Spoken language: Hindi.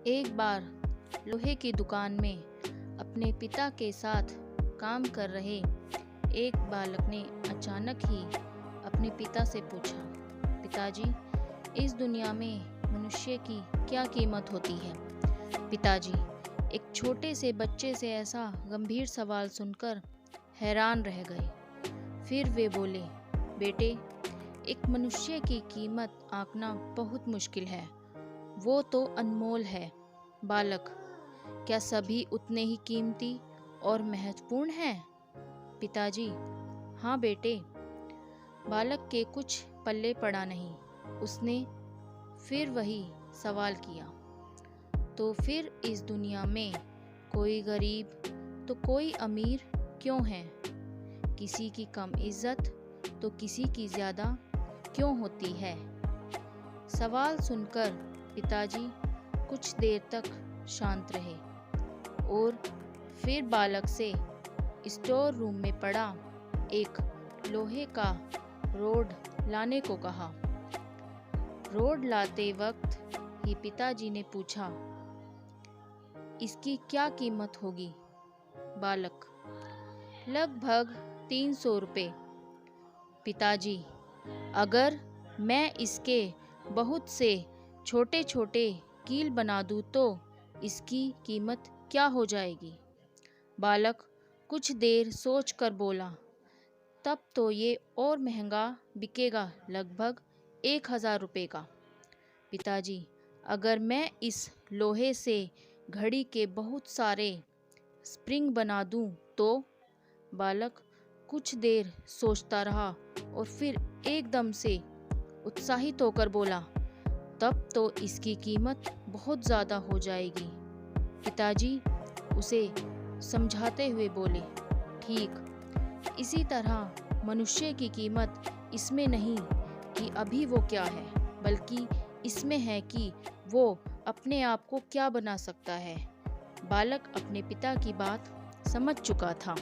एक बार लोहे की दुकान में अपने पिता के साथ काम कर रहे एक बालक ने अचानक ही अपने पिता से पूछा, पिताजी, इस दुनिया में मनुष्य की क्या कीमत होती है? पिताजी एक छोटे से बच्चे से ऐसा गंभीर सवाल सुनकर हैरान रह गए। फिर वे बोले, बेटे, एक मनुष्य की कीमत आंकना बहुत मुश्किल है, वो तो अनमोल है। बालक, क्या सभी उतने ही कीमती और महत्वपूर्ण हैं? पिताजी, हाँ बेटे। बालक के कुछ पल्ले पड़ा नहीं। उसने फिर वही सवाल किया, तो फिर इस दुनिया में कोई गरीब तो कोई अमीर क्यों है? किसी की कम इज्जत तो किसी की ज़्यादा क्यों होती है? सवाल सुनकर पिताजी कुछ देर तक शांत रहे और फिर बालक से स्टोर रूम में पड़ा एक लोहे का रोड लाने को कहा। रोड लाते वक्त ही पिताजी ने पूछा, इसकी क्या कीमत होगी? बालक, लगभग 300 रुपये। पिताजी, अगर मैं इसके बहुत से छोटे छोटे कील बना दूँ तो इसकी कीमत क्या हो जाएगी? बालक कुछ देर सोचकर बोला, तब तो ये और महंगा बिकेगा, लगभग 1000 रुपये का। पिताजी, अगर मैं इस लोहे से घड़ी के बहुत सारे स्प्रिंग बना दूं तो? बालक कुछ देर सोचता रहा और फिर एकदम से उत्साहित होकर बोला, तब तो इसकी कीमत बहुत ज़्यादा हो जाएगी। पिताजी उसे समझाते हुए बोले, ठीक इसी तरह मनुष्य की कीमत इसमें नहीं कि अभी वो क्या है, बल्कि इसमें है कि वो अपने आप को क्या बना सकता है। बालक अपने पिता की बात समझ चुका था।